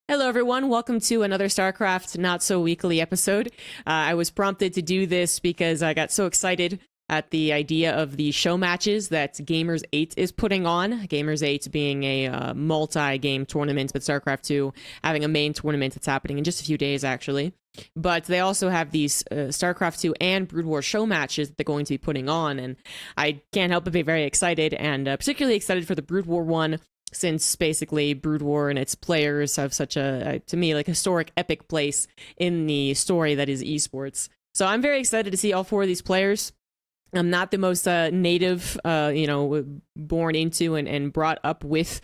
Hello, everyone. Welcome to another StarCraft Not So Weekly episode. I was prompted to do this because I got so excited at the idea of the show matches that Gamers 8 is putting on. Gamers 8 being a multi-game tournament, but StarCraft 2 having a main tournament that's happening in just a few days, actually. But they also have these StarCraft 2 and Brood War show matches that they're going to be putting on, and I can't help but be very excited, and particularly excited for the Brood War one, since basically Brood War and its players have such to me, like historic, epic place in the story that is esports. So I'm very excited to see all four of these players. I'm not the most native, born into and brought up with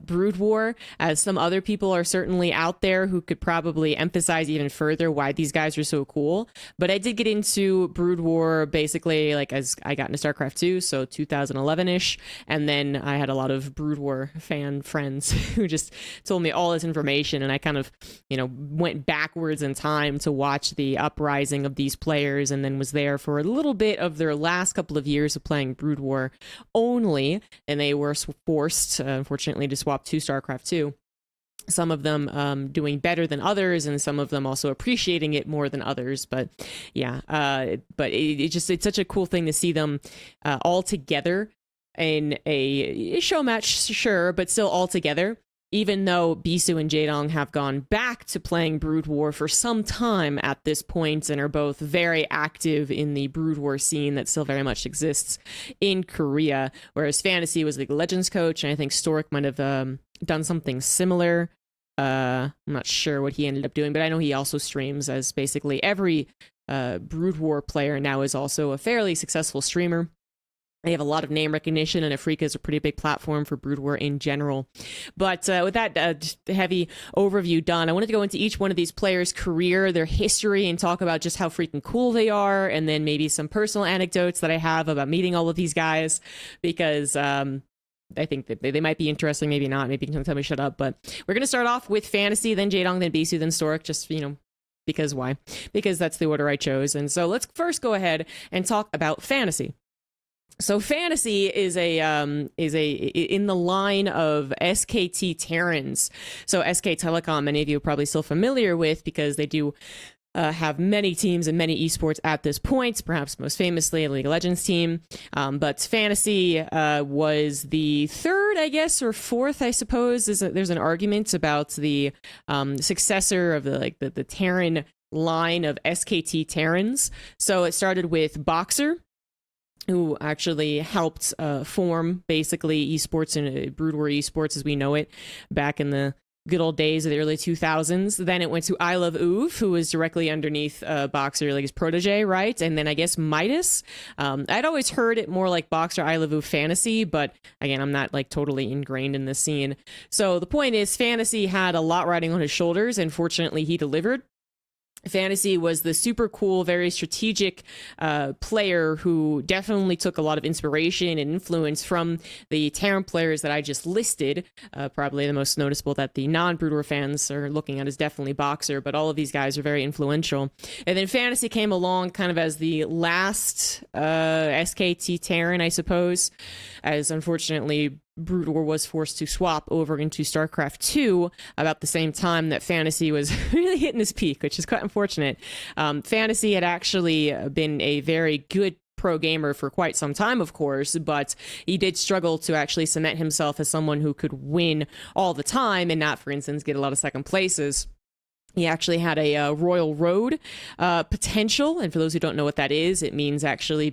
Brood War, as some other people are certainly out there who could probably emphasize even further why these guys are so cool. But I did get into Brood War basically like as I got into StarCraft 2, so 2011-ish, and then I had a lot of Brood War fan friends who just told me all this information, and I kind of, went backwards in time to watch the uprising of these players, and then was there for a little bit of their last couple of years of playing Brood War only, and they were forced, unfortunately, to swap to StarCraft 2. Some of them doing better than others, and some of them also appreciating it more than others. But yeah, it's such a cool thing to see them all together in a show match, sure, but still all together. Even though Bisu and Jaedong have gone back to playing Brood War for some time at this point and are both very active in the Brood War scene that still very much exists in Korea, whereas Fantasy was the Legends coach, and I think Stork might have done something similar. I'm not sure what he ended up doing, but I know he also streams, as basically every Brood War player now is also a fairly successful streamer. They have a lot of name recognition, and Afrika is a pretty big platform for Brood War in general. But with that heavy overview done, I wanted to go into each one of these players' career, their history, and talk about just how freaking cool they are, and then maybe some personal anecdotes that I have about meeting all of these guys, because I think that they might be interesting, maybe not, maybe you can tell me shut up. But we're going to start off with Fantasy, then Jaedong, then Bisu, then Stork, just, because why? Because that's the order I chose. And so let's first go ahead and talk about Fantasy. So Fantasy is in the line of SKT Terrans. So SK Telecom, many of you are probably still familiar with, because they do have many teams and many esports at this point, perhaps most famously a League of Legends team. But Fantasy was the third, I guess, or fourth, I suppose. There's an argument about the successor of the Terran line of SKT Terrans. So it started with Boxer, who actually helped form basically esports and Brood War esports as we know it back in the good old days of the early 2000s. Then it went to I Love Uv, who was directly underneath Boxer, like his protege, right? And then I guess Midas. I'd always heard it more like Boxer I Love Uv Fantasy, but again, I'm not like totally ingrained in the scene. So the point is, Fantasy had a lot riding on his shoulders, and fortunately he delivered. Fantasy was the super cool, very strategic player who definitely took a lot of inspiration and influence from the Terran players that I just listed. Probably the most noticeable that the non-Brood War fans are looking at is definitely Boxer, but all of these guys are very influential. And then Fantasy came along kind of as the last SKT Terran, I suppose, as unfortunately Brood War was forced to swap over into StarCraft 2 about the same time that Fantasy was really hitting his peak, which is quite unfortunate. Fantasy had actually been a very good pro gamer for quite some time, of course, but he did struggle to actually cement himself as someone who could win all the time and not, for instance, get a lot of second places. He actually had a Royal Road potential, and for those who don't know what that is, it means actually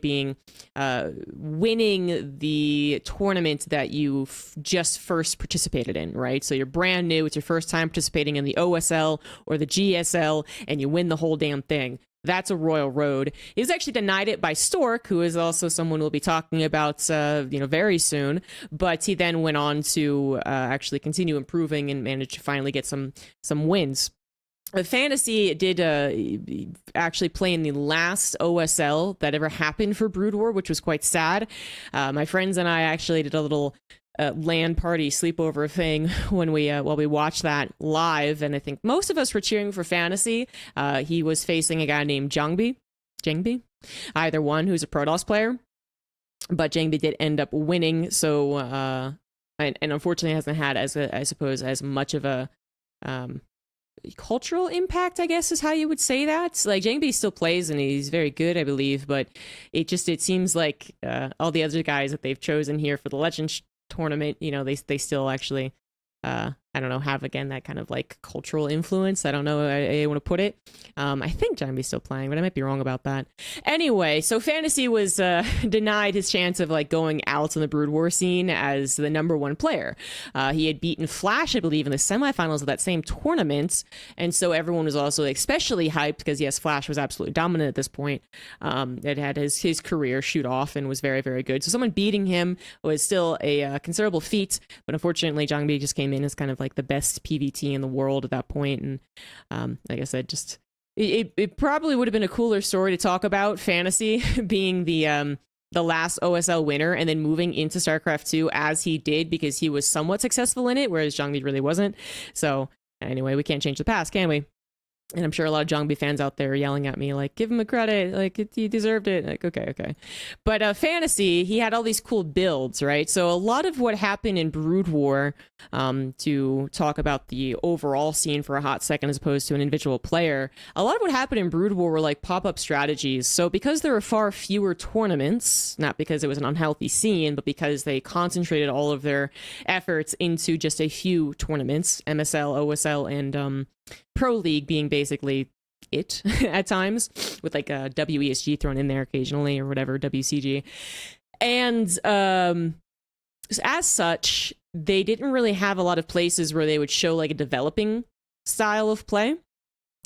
winning the tournament that you just first participated in, right? So you're brand new, it's your first time participating in the OSL or the GSL, and you win the whole damn thing. That's a Royal Road. He was actually denied it by Stork, who is also someone we'll be talking about, very soon. But he then went on to actually continue improving and managed to finally get some wins. Fantasy did actually play in the last OSL that ever happened for Brood War, which was quite sad. My friends and I actually did a little LAN party sleepover thing when while we watched that live, and I think most of us were cheering for Fantasy. He was facing a guy named Jengbi, either one, who's a Protoss player, but Jengbi did end up winning. So and unfortunately hasn't had as much of a cultural impact, I guess is how you would say that. Like Jangbi still plays and he's very good, I believe, but it seems like all the other guys that they've chosen here for the Legends tournament, you know, they still actually I don't know, have again that kind of like cultural influence. I don't know how I want to put it. I think Jambi's still playing, but I might be wrong about that. Anyway, so Fantasy was denied his chance of like going out on the Brood War scene as the #1 player. He had beaten Flash, I believe, in the semifinals of that same tournament, and so everyone was also especially hyped because yes, Flash was absolutely dominant at this point. It had his career shoot off and was very, very good. So someone beating him was still a considerable feat, but unfortunately, Jangbi just came in as kind of like the best PVT in the world at that point. And like I said, just it probably would have been a cooler story to talk about, Fantasy being the last OSL winner and then moving into StarCraft 2 as he did, because he was somewhat successful in it, whereas Zhangbi really wasn't. So anyway, we can't change the past, can we? And I'm sure a lot of Zhangbi fans out there yelling at me, like, give him a credit, like, he deserved it. Like, okay. But Fantasy, he had all these cool builds, right? So a lot of what happened in Brood War, to talk about the overall scene for a hot second as opposed to an individual player, a lot of what happened in Brood War were like pop-up strategies. So because there were far fewer tournaments, not because it was an unhealthy scene, but because they concentrated all of their efforts into just a few tournaments, MSL, OSL, and Pro League being basically it at times, with like a WESG thrown in there occasionally or whatever, WCG. And as such, they didn't really have a lot of places where they would show like a developing style of play,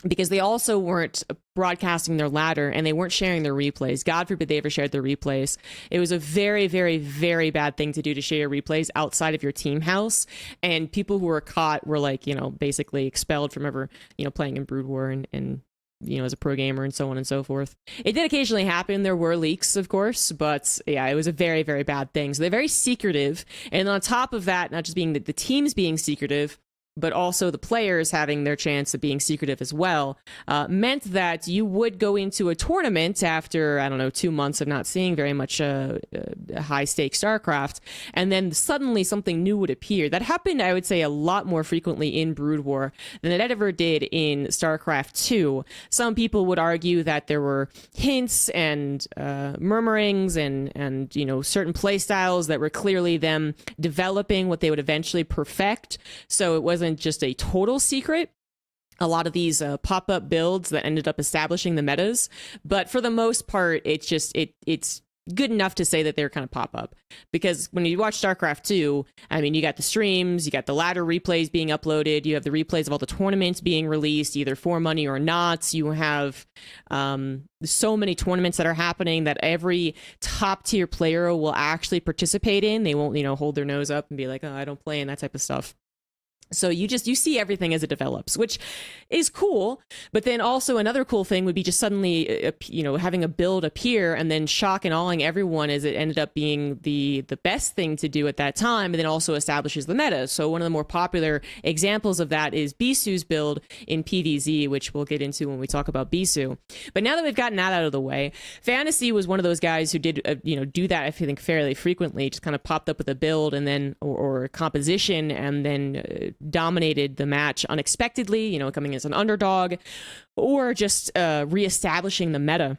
because they also weren't broadcasting their ladder and they weren't sharing their replays. God forbid they ever shared their replays. It was a very, very, very bad thing to do, to share your replays outside of your team house. And people who were caught were like, you know, basically expelled from ever, you know, playing in Brood War and you know, as a pro gamer and so on and so forth. It did occasionally happen. There were leaks, of course, but yeah, it was a very, very bad thing. So they're very secretive. And on top of that, not just being the teams being secretive, but also the players having their chance of being secretive as well, meant that you would go into a tournament after, I don't know, 2 months of not seeing very much high-stakes StarCraft, and then suddenly something new would appear. That happened, I would say, a lot more frequently in Brood War than it ever did in StarCraft 2. Some people would argue that there were hints and murmurings and you know, certain play styles that were clearly them developing what they would eventually perfect, so it wasn't just a total secret. A lot of these pop-up builds that ended up establishing the metas, but for the most part, it's just it's good enough to say that they're kind of pop-up, because when you watch StarCraft 2, I mean, you got the streams, you got the ladder replays being uploaded, you have the replays of all the tournaments being released either for money or not, you have so many tournaments that are happening that every top tier player will actually participate in. They won't, you know, hold their nose up and be like, oh, I don't play in that type of stuff. So you see everything as it develops, which is cool. But then also another cool thing would be just suddenly, you know, having a build appear and then shock and awing everyone as it ended up being the best thing to do at that time, and then also establishes the meta. So one of the more popular examples of that is Bisu's build in PvZ, which we'll get into when we talk about Bisu. But now that we've gotten that out of the way, Fantasy was one of those guys who did, you know, do that, I think, fairly frequently. Just kind of popped up with a build and then or composition, and then dominated the match unexpectedly, you know, coming as an underdog, or just reestablishing the meta.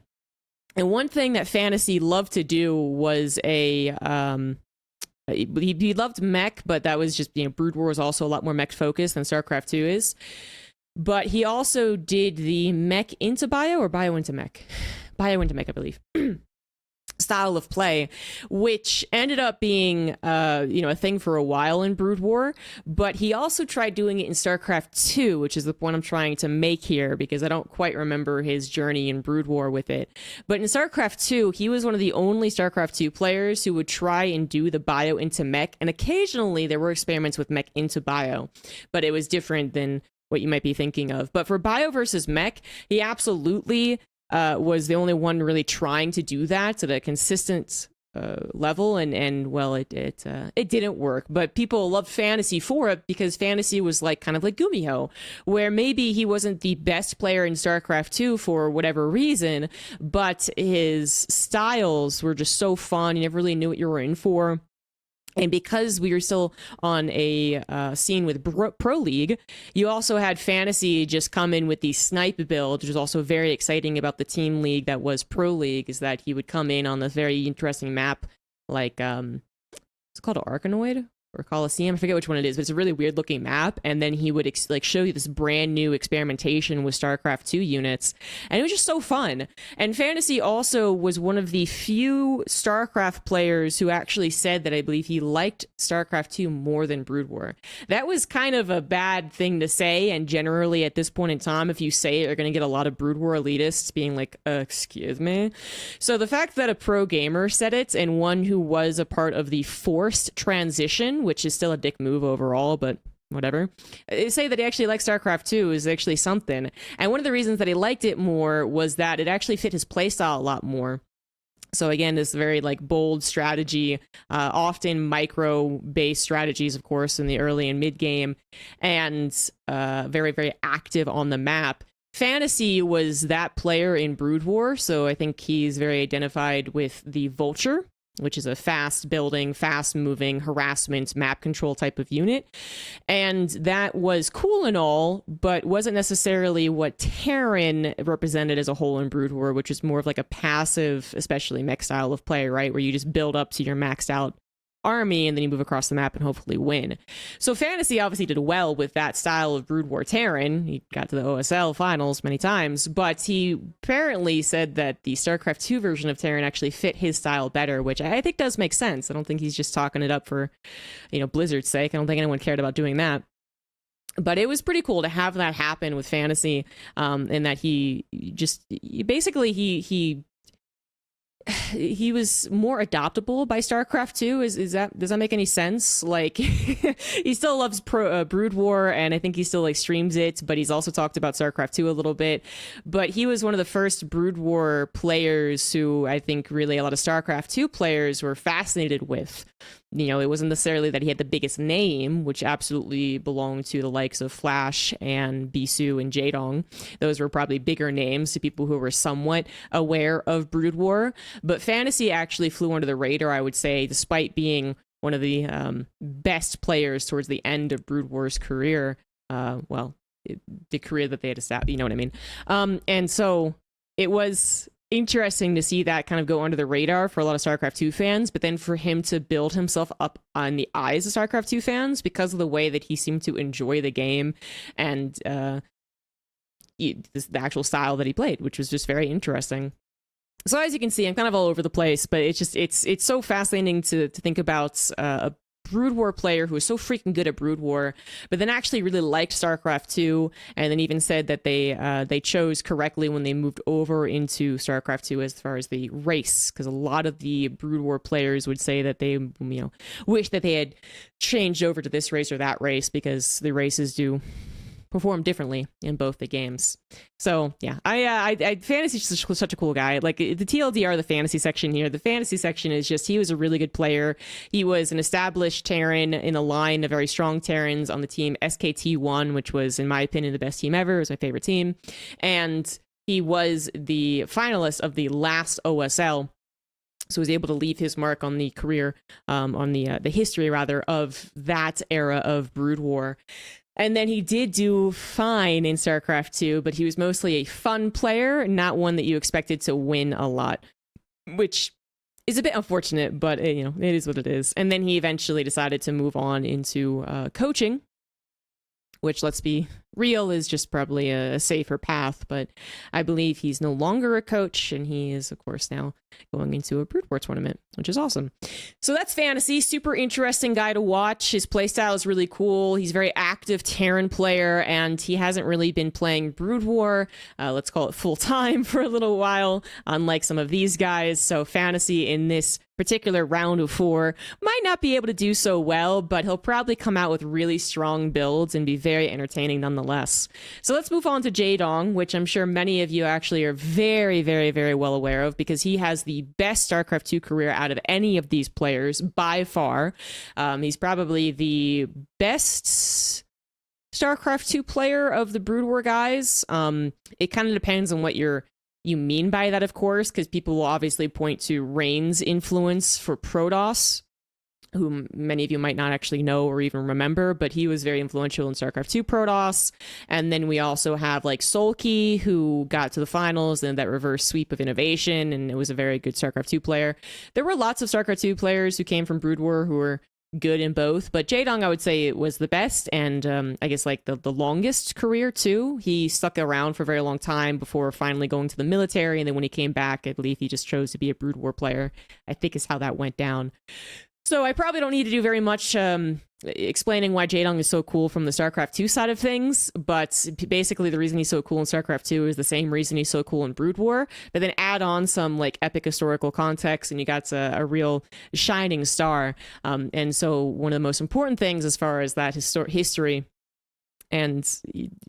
And one thing that Fantasy loved to do was he loved mech, but that was just, you know, Brood War was also a lot more mech focused than StarCraft 2 is. But he also did the mech into bio or bio into mech? Bio into mech, I believe. Style of play, which ended up being you know, a thing for a while in Brood War, but he also tried doing it in StarCraft 2, which is the point I'm trying to make here, because I don't quite remember his journey in Brood War with it. But in StarCraft 2, he was one of the only StarCraft 2 players who would try and do the bio into mech, and occasionally there were experiments with mech into bio, but it was different than what you might be thinking of. But for bio versus mech, he absolutely was the only one really trying to do that at a consistent level, and well, it didn't work. But people loved Fantasy for it, because Fantasy was like kind of like Gumiho, where maybe he wasn't the best player in StarCraft 2 for whatever reason, but his styles were just so fun. You never really knew what you were in for. And because we were still on a scene with Pro League, you also had Fantasy just come in with the snipe build, which was also very exciting about the team league that was Pro League, is that he would come in on this very interesting map, like, it's called Arkanoid or Coliseum. I forget which one it is, but it's a really weird looking map. And then he would like show you this brand new experimentation with StarCraft 2 units. And it was just so fun. And Fantasy also was one of the few StarCraft players who actually said that I believe he liked StarCraft 2 more than Brood War. That was kind of a bad thing to say. And generally at this point in time, if you say it, you're going to get a lot of Brood War elitists being like, excuse me. So the fact that a pro gamer said it, and one who was a part of the forced transition, which is still a dick move overall, but whatever, they say that he actually likes StarCraft 2 is actually something. And one of the reasons that he liked it more was that it actually fit his playstyle a lot more. So again, this very like bold strategy, often micro-based strategies, of course, in the early and mid game, and very, very active on the map. Fantasy was that player in Brood War, so I think he's very identified with the Vulture, which is a fast building, fast moving, harassment, map control type of unit. And that was cool and all, but wasn't necessarily what Terran represented as a whole in Brood War, which is more of like a passive, especially mech style of play, right? Where you just build up to your maxed out army and then you move across the map and hopefully win. So Fantasy obviously did well with that style of Brood War Terran. He got to the OSL finals many times, but he apparently said that the StarCraft 2 version of Terran actually fit his style better, which I think does make sense. I don't think he's just talking it up for, Blizzard's sake. I don't think anyone cared about doing that. But it was pretty cool to have that happen with Fantasy, and that he was more adoptable by StarCraft 2. Does that make any sense? Like, he still loves Brood War, and I think he still like streams it, but he's also talked about StarCraft 2 a little bit. But he was one of the first Brood War players who I think really a lot of StarCraft 2 players were fascinated with. It wasn't necessarily that he had the biggest name, which absolutely belonged to the likes of Flash and Bisu and Jaedong. Those were probably bigger names to people who were somewhat aware of Brood War. But Fantasy actually flew under the radar, I would say, despite being one of the best players towards the end of Brood War's career. The career that they had established, you know what I mean? And so it was interesting to see that kind of go under the radar for a lot of StarCraft 2 fans, but then for him to build himself up on the eyes of StarCraft 2 fans because of the way that he seemed to enjoy the game and the actual style that he played, which was just very interesting. So as you can see, I'm kind of all over the place, but it's so fascinating to think about a Brood War player who was so freaking good at Brood War, but then actually really liked StarCraft 2, and then even said that they chose correctly when they moved over into StarCraft 2 as far as the race, because a lot of the Brood War players would say that they wish that they had changed over to this race or that race, because the races do perform differently in both the games. So yeah, I Fantasy's just such a cool guy. Like, the TLDR, the fantasy section here, the fantasy section is just, he was a really good player. He was an established Terran in a line of very strong Terrans on the team SKT1, which was, in my opinion, the best team ever. It was my favorite team. And he was the finalist of the last OSL. So he was able to leave his mark on the career, on the history rather, of that era of Brood War. And then he did do fine in StarCraft 2, but he was mostly a fun player, not one that you expected to win a lot, which is a bit unfortunate, but it is what it is. And then he eventually decided to move on into coaching, which, let's be real, is just probably a safer path. But I believe he's no longer a coach, and he is, of course, now going into a Brood War tournament, which is awesome. So that's Fantasy. Super interesting guy to watch. His playstyle is really cool. He's a very active Terran player, and he hasn't really been playing Brood War, let's call it full-time, for a little while, unlike some of these guys. So Fantasy in this particular round of 4 might not be able to do so well, but he'll probably come out with really strong builds and be very entertaining nonetheless. So let's move on to Jaedong, which I'm sure many of you actually are very, very, very well aware of, because he has the best StarCraft 2 career out of any of these players by far. He's probably the best StarCraft 2 player of the Brood War guys. It kind of depends on what you mean by that, of course, because people will obviously point to Rain's influence for Protoss, whom many of you might not actually know or even remember, but he was very influential in StarCraft 2 Protoss. And then we also have like Solkey, who got to the finals and that reverse sweep of innovation, and it was a very good StarCraft 2 player. There were lots of StarCraft 2 players who came from Brood War who were good in both, but Jaedong, I would say, it was the best, and I guess like the longest career too. He stuck around for a very long time before finally going to the military, and then when he came back, I believe he just chose to be a Brood War player, I think is how that went down. So I probably don't need to do very much explaining why Jaedong is so cool from the StarCraft 2 side of things, but basically the reason he's so cool in StarCraft 2 is the same reason he's so cool in Brood War, but then add on some like epic historical context and you got a real shining star. And so one of the most important things as far as that history and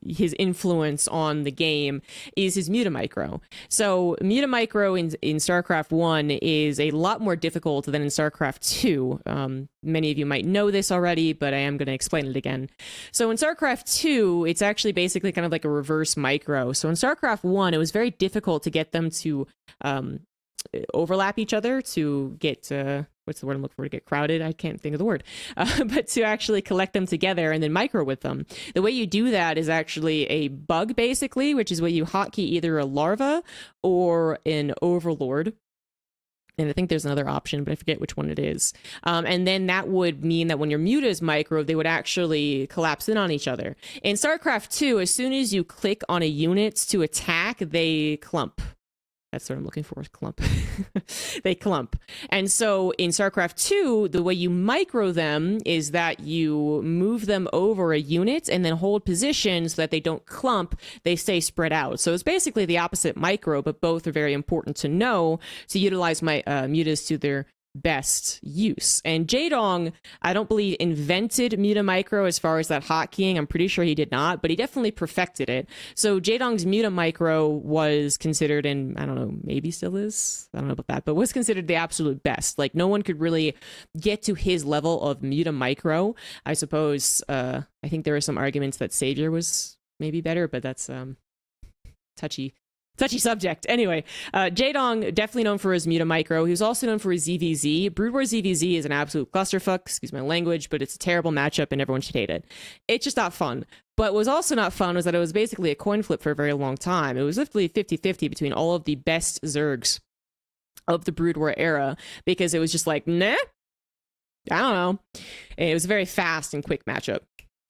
his influence on the game is his Mutamicro. So Mutamicro in StarCraft 1 is a lot more difficult than in StarCraft 2. Many of you might know this already, but I am going to explain it again. So in StarCraft 2, it's actually basically kind of like a reverse micro. So in StarCraft 1, it was very difficult to get them to overlap each other, to get what's the word I'm looking for, to get crowded? I can't think of the word. But to actually collect them together and then micro with them. The way you do that is actually a bug, basically, which is where you hotkey either a larva or an overlord. And I think there's another option, but I forget which one it is. And then that would mean that when your mutas micro, they would actually collapse in on each other. In StarCraft 2, as soon as you click on a unit to attack, they clump. That's what I'm looking for, clump. They clump. And so in StarCraft 2, the way you micro them is that you move them over a unit and then hold position so that they don't clump, they stay spread out. So it's basically the opposite micro, but both are very important to know to utilize my mutas to their best use. And Jaedong, I don't believe, invented Mutamicro as far as that hotkeying. I'm pretty sure he did not, but he definitely perfected it. So Jaedong's Mutamicro was considered, and I don't know, maybe still is, I don't know about that, but was considered the absolute best. Like, no one could really get to his level of Mutamicro. I suppose, I think there are some arguments that Savior was maybe better, but that's touchy subject. Anyway, Jaedong, definitely known for his Mutamicro. He was also known for his ZVZ. Brood War ZVZ is an absolute clusterfuck, excuse my language, but it's a terrible matchup and everyone should hate it. It's just not fun. But what was also not fun was that it was basically a coin flip for a very long time. It was literally 50-50 between all of the best Zergs of the Brood War era, because it was just like, nah, I don't know. And it was a very fast and quick matchup.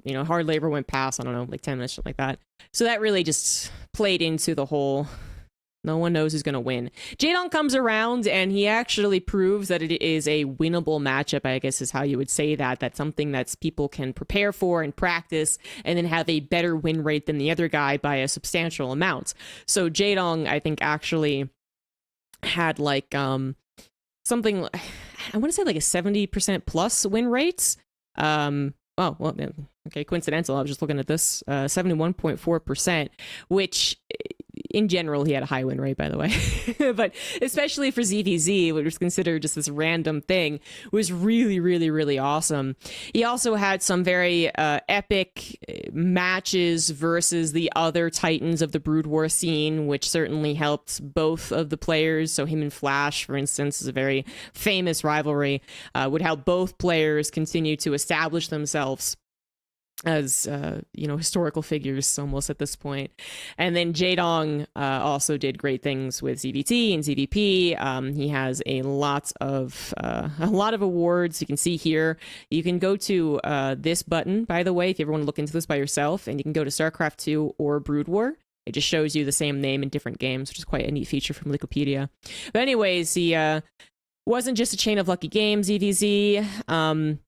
You know, hard labor went past, I don't know, like 10 minutes, something like that. So that really just played into the whole, no one knows who's going to win. Jaedong comes around and he actually proves that it is a winnable matchup, I guess is how you would say that. That's something that people can prepare for and practice and then have a better win rate than the other guy by a substantial amount. So Jaedong, I think, actually had like something, I want to say like a 70% plus win rates. Oh, well, okay, coincidental. I was just looking at this, 71.4%, which in general, he had a high win rate, by the way. But especially for ZVZ, which was considered just this random thing, was really, really, really awesome. He also had some very epic matches versus the other titans of the Brood War scene, which certainly helped both of the players. So him and Flash, for instance, is a very famous rivalry, would help both players continue to establish themselves as historical figures almost at this point. And then Jaedong also did great things with ZVT and ZVP. He has a lot of awards. You can see here. You can go to this button, by the way, if you ever want to look into this by yourself, and you can go to StarCraft 2 or Brood War. It just shows you the same name in different games, which is quite a neat feature from Wikipedia. But anyways, he wasn't just a chain of lucky games, EVZ.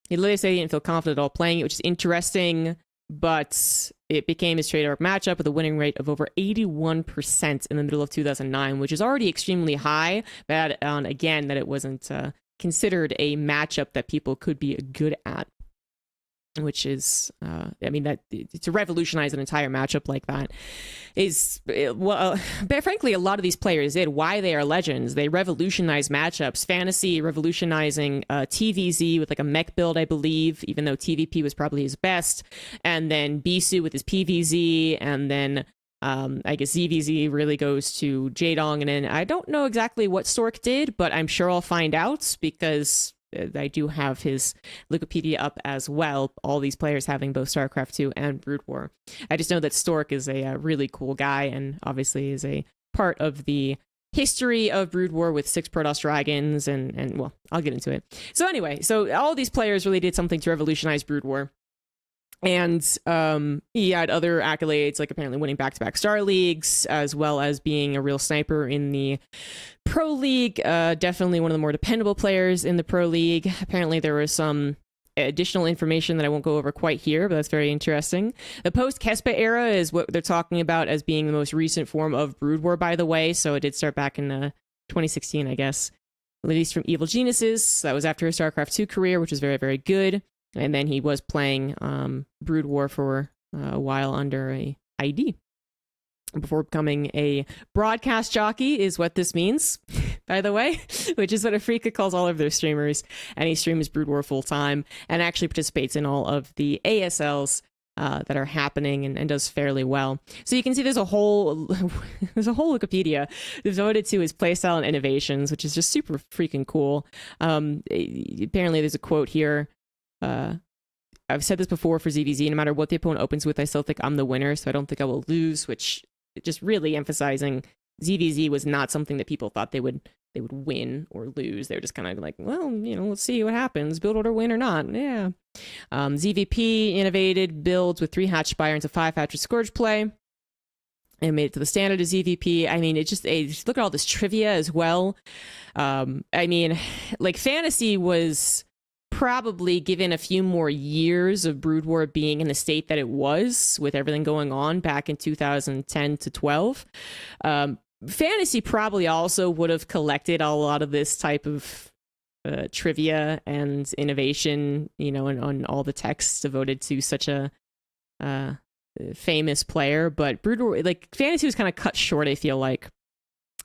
He literally said he didn't feel confident at all playing it, which is interesting, but it became his trademark matchup with a winning rate of over 81% in the middle of 2009, which is already extremely high, but again, that it wasn't considered a matchup that people could be good at. Which is, that to revolutionize an entire matchup like that is, but frankly, a lot of these players did. Why they are legends. They revolutionized matchups. Fantasy revolutionizing TVZ with like a mech build, I believe, even though TVP was probably his best. And then Bisu with his PVZ. And then I guess ZVZ really goes to Jaedong. And then I don't know exactly what Stork did, but I'm sure I'll find out because I do have his Wikipedia up as well, all these players having both StarCraft 2 and Brood War. I just know that Stork is a really cool guy, and obviously is a part of the history of Brood War with 6 Protoss dragons, and well, I'll get into it. So anyway, so all these players really did something to revolutionize Brood War. And he had other accolades, like apparently winning back-to-back Star Leagues, as well as being a real sniper in the Pro League. Definitely one of the more dependable players in the Pro League. Apparently there was some additional information that I won't go over quite here, but that's very interesting. The post-Kespa era is what they're talking about as being the most recent form of Brood War, by the way. So it did start back in 2016, I guess. Released from Evil Geniuses. That was after his StarCraft 2 career, which was very, very good. And then he was playing Brood War for a while under a ID before becoming a broadcast jockey, is what this means, by the way, which is what Afrika calls all of their streamers. And he streams Brood War full time and actually participates in all of the ASLs that are happening, and does fairly well. So you can see there's a whole Wikipedia devoted to his playstyle and innovations, which is just super freaking cool. Apparently there's a quote here. I've said this before for ZVZ, no matter what the opponent opens with, I still think I'm the winner, so I don't think I will lose, which just really emphasizing ZVZ was not something that people thought they would win or lose. They were just kind of like, well, let's see what happens. Build order win or not. Yeah. ZVP innovated builds with 3 Hatch Spire into 5 Hatchet Scourge play. And made it to the standard of ZVP. I mean, just look at all this trivia as well. I mean, like, Fantasy was probably given a few more years of Brood War being in the state that it was, with everything going on back in 2010 to 12. Fantasy probably also would have collected a lot of this type of trivia and innovation, and on all the texts devoted to such a famous player. But Brood War, like, Fantasy was kind of cut short, I feel like,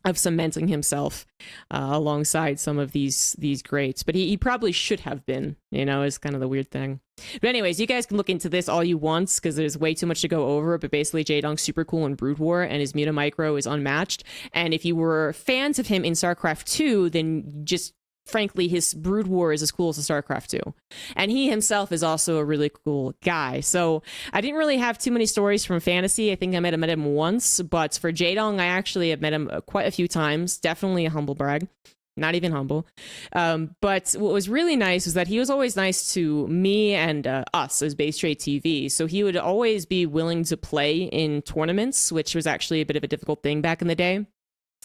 of cementing himself alongside some of these greats. But he probably should have been, is kind of the weird thing. But anyways, you guys can look into this all you want, because there's way too much to go over. But basically, Jaedong's super cool in Brood War, and his Muta Micro is unmatched. And if you were fans of him in StarCraft 2, then just frankly, his Brood War is as cool as the StarCraft 2. And he himself is also a really cool guy. So I didn't really have too many stories from Fantasy. I think I met him once. But for Jaedong, I actually have met him quite a few times. Definitely a humble brag. Not even humble. But what was really nice was that he was always nice to me and us as Base Trade TV. So he would always be willing to play in tournaments, which was actually a bit of a difficult thing back in the day,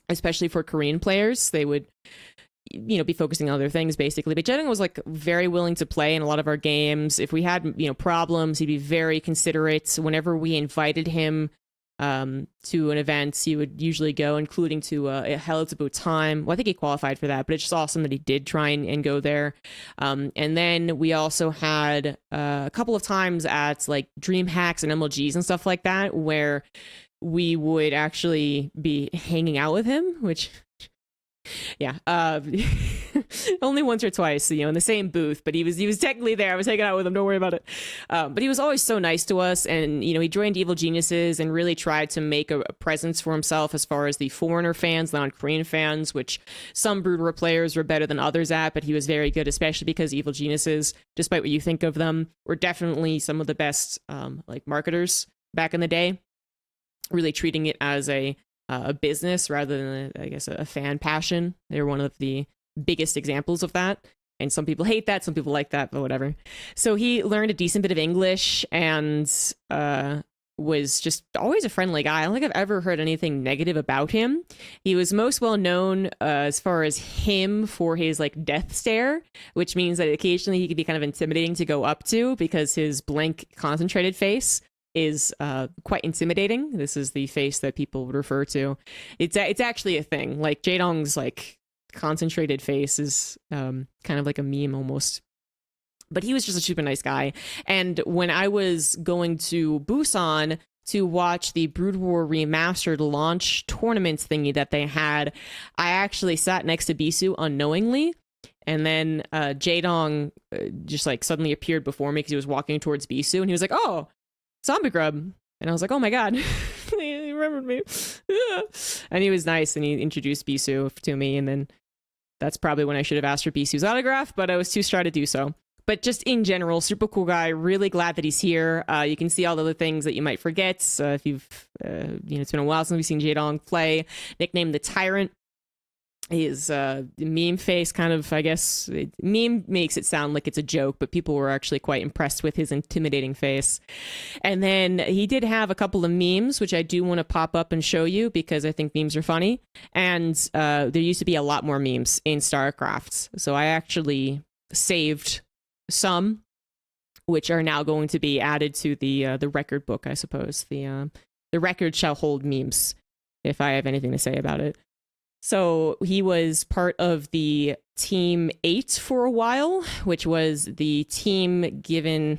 especially for Korean players. They would be focusing on other things, basically. But Jaedong was, like, very willing to play in a lot of our games. If we had, problems, he'd be very considerate. Whenever we invited him to an event, he would usually go, including to a Hell It's About Time. Well, I think he qualified for that, but it's just awesome that he did try and go there. And then we also had a couple of times at, like, Dream Hacks and MLGs and stuff like that, where we would actually be hanging out with him, which... yeah, only once or twice, in the same booth, but he was technically there. I was hanging out with him, don't worry about it. But he was always so nice to us, and he joined Evil Geniuses and really tried to make a presence for himself as far as the foreigner fans, non-Korean fans, which some Brood War players were better than others at, but he was very good, especially because Evil Geniuses, despite what you think of them, were definitely some of the best marketers back in the day, really treating it as a business rather than, I guess, a fan passion. They're one of the biggest examples of that. And some people hate that, some people like that, but whatever. So he learned a decent bit of English and was just always a friendly guy. I don't think I've ever heard anything negative about him. He was most well known as far as him for his, like, death stare, which means that occasionally he could be kind of intimidating to go up to because his blank concentrated face is quite intimidating. This is the face that people would refer to. It's actually a thing. Like, Jaedong's, like, concentrated face is kind of like a meme almost. But he was just a super nice guy. And when I was going to Busan to watch the Brood War Remastered launch tournament thingy that they had, I actually sat next to Bisu unknowingly. And then Jaedong just, like, suddenly appeared before me because he was walking towards Bisu, and he was like, "Oh, ZombieGrub." And I was like, "Oh my god." He remembered me. And he was nice, and he introduced Bisu to me, and then That's probably when I should have asked for Bisu's autograph, but I was too shy to do so. But just in general, super cool guy. Really glad that he's here. You can see all the other things that you might forget if you've, it's been a while since we've seen Jaedong play. Nicknamed the Tyrant. His meme face kind of, I guess, meme makes it sound like it's a joke, but people were actually quite impressed with his intimidating face. And then he did have a couple of memes, which I do want to pop up and show you because I think memes are funny. And there used to be a lot more memes in StarCraft. So I actually saved some, which are now going to be added to the record book, I suppose. The record shall hold memes, if I have anything to say about it. So he was part of the Team 8 for a while, which was the team given...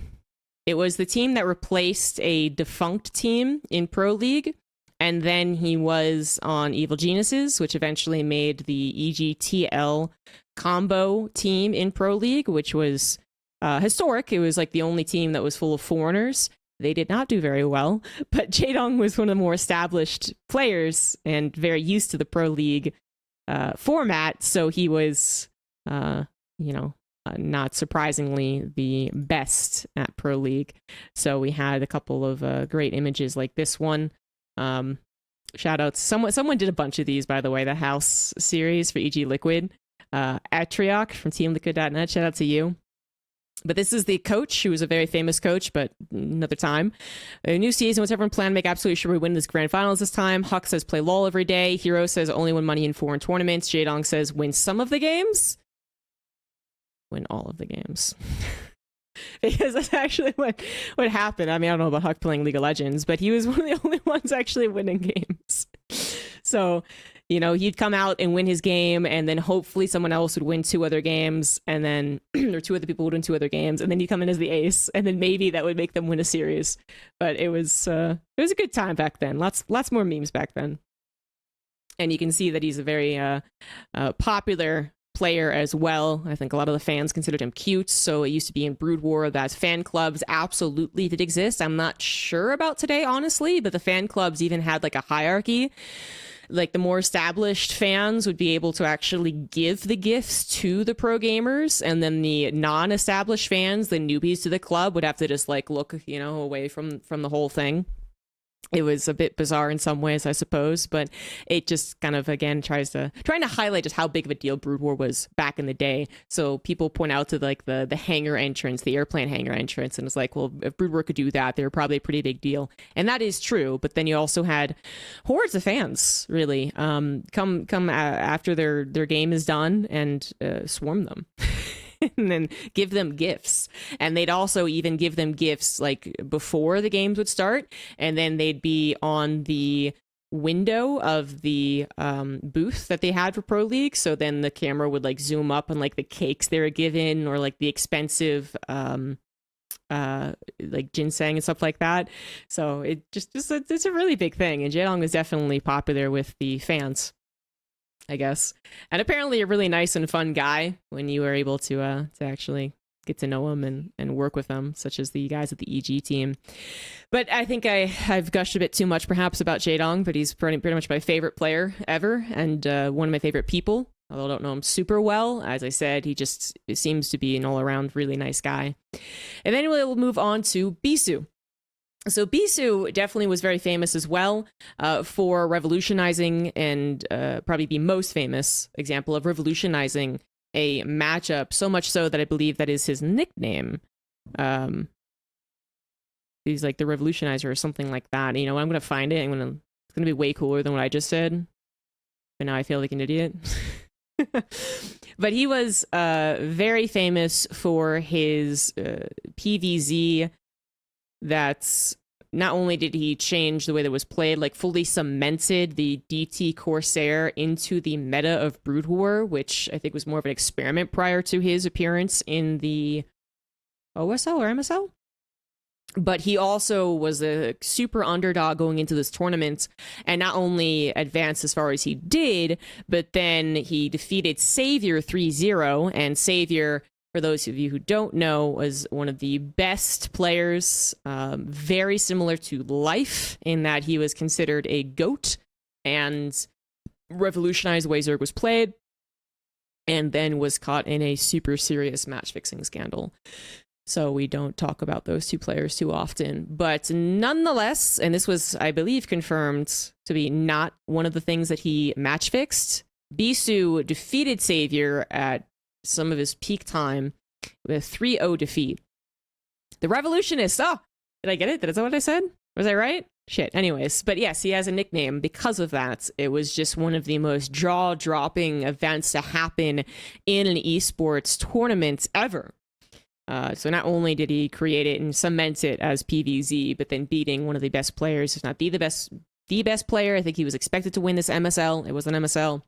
It was the team that replaced a defunct team in Pro League. And then he was on Evil Geniuses, which eventually made the EGTL combo team in Pro League, which was historic. It was like the only team that was full of foreigners. They did not do very well, but Jaedong was one of the more established players and very used to the Pro League format, so he was, not surprisingly, the best at Pro League. So we had a couple of great images like this one. Shout out to someone did a bunch of these, by the way, the House series for EG Liquid. Atriok from TeamLiquid.net, shout out to you. But this is the coach, who was a very famous coach, but another time. A new season, what's everyone plan to make absolutely sure we win this grand finals this time? Huck says play LOL every day. Hero says only win money in foreign tournaments. Jaedong says win some of the games. Win all of the games. Because that's actually what happened. I mean, I don't know about Huck playing League of Legends, but he was one of the only ones actually winning games. So, he'd come out and win his game, and then hopefully someone else would win 2 other games, and then, or 2 other people would win 2 other games, and then he'd come in as the ace, and then maybe that would make them win a series. But it was a good time back then. Lots more memes back then. And you can see that he's a very popular player as well. I think a lot of the fans considered him cute. So it used to be in Brood War that fan clubs absolutely did exist. I'm not sure about today, honestly, but the fan clubs even had like a hierarchy. Like the more established fans would be able to actually give the gifts to the pro gamers, and then the non-established fans, the newbies to the club, would have to just like look, away from the whole thing. It was a bit bizarre in some ways, I suppose, but it just kind of, again, trying to highlight just how big of a deal Brood War was back in the day. So people point out to like the hangar entrance, the airplane hangar entrance, and it's like, well, if Brood War could do that, they were probably a pretty big deal. And that is true, but then you also had hordes of fans, really, come after their game is done and swarm them. And then give them gifts. And they'd also even give them gifts like before the games would start. And then they'd be on the window of the booth that they had for Pro League. So then the camera would like zoom up on like the cakes they were given, or like the expensive like ginseng and stuff like that. So it's a really big thing. And Jaedong was definitely popular with the fans, I guess. And apparently a really nice and fun guy when you were able to actually get to know him and work with them, such as the guys at the EG team. But I think I've gushed a bit too much perhaps about Jaedong, but he's pretty much my favorite player ever, and one of my favorite people, although I don't know him super well. As I said, he just seems to be an all-around really nice guy. And then we'll move on to Bisu. So Bisu definitely was very famous as well for revolutionizing, and probably the most famous example of revolutionizing a matchup, so much so that I believe that is his nickname. He's like the revolutionizer or something like that. I'm going to find it. It's going to be way cooler than what I just said. But now I feel like an idiot. But he was very famous for his PVZ. That's not only did he change the way that was played, like fully cemented the DT Corsair into the meta of Brood War, which I think was more of an experiment prior to his appearance in the OSL or MSL. But he also was a super underdog going into this tournament, and not only advanced as far as he did, but then he defeated Savior 3-0, and Savior, for those of you who don't know, was one of the best players, very similar to Life in that he was considered a GOAT and revolutionized the way Zerg was played. and then was caught in a super serious match fixing scandal. So we don't talk about those two players too often. But nonetheless, and this was, I believe, confirmed to be not one of the things that he match fixed, Bisu defeated Savior at some of his peak time with a 3-0 defeat. The Revolutionist. Oh, did I get it? Is that what I said? Was I right? Shit. Anyways, but yes, he has a nickname because of that. It was just one of the most jaw-dropping events to happen in an esports tournament ever. So not only did he create it and cement it as PVZ, but then beating one of the best players, if not the best player. I think he was expected to win this MSL. It was an MSL.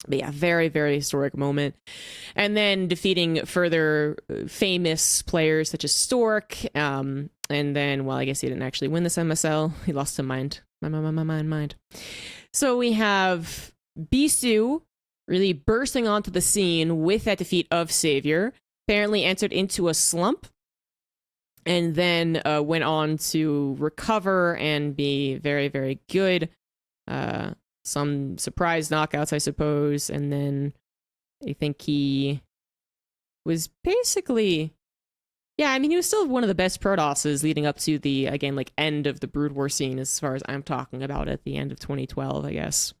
But yeah, very, very historic moment. And then defeating further famous players such as Stork. And then, well, I guess he didn't actually win this MSL. He lost to Mind. Mind. So we have Bisu really bursting onto the scene with that defeat of Savior. Apparently entered into a slump. And then went on to recover and be very, very good. Some surprise knockouts, I suppose, and then I think he was basically, yeah, I mean, he was still one of the best Protosses leading up to the, again, like, end of the Brood War scene, as far as I'm talking about, at the end of 2012, I guess.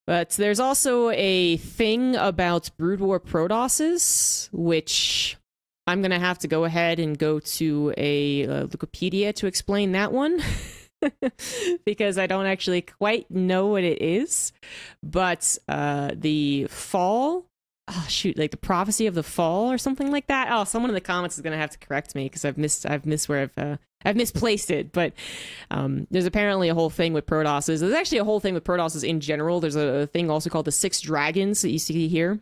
But there's also a thing about Brood War Protosses, which I'm gonna have to go ahead and go to a Wikipedia to explain that one. Because I don't actually quite know what it is. But the fall, oh shoot, like the prophecy of the fall or something like that. Oh, someone in the comments is gonna have to correct me because I've missed where I've misplaced it. But there's apparently a whole thing with Protosses. There's actually a whole thing with Protosses in general. There's a thing also called the Six Dragons that you see here.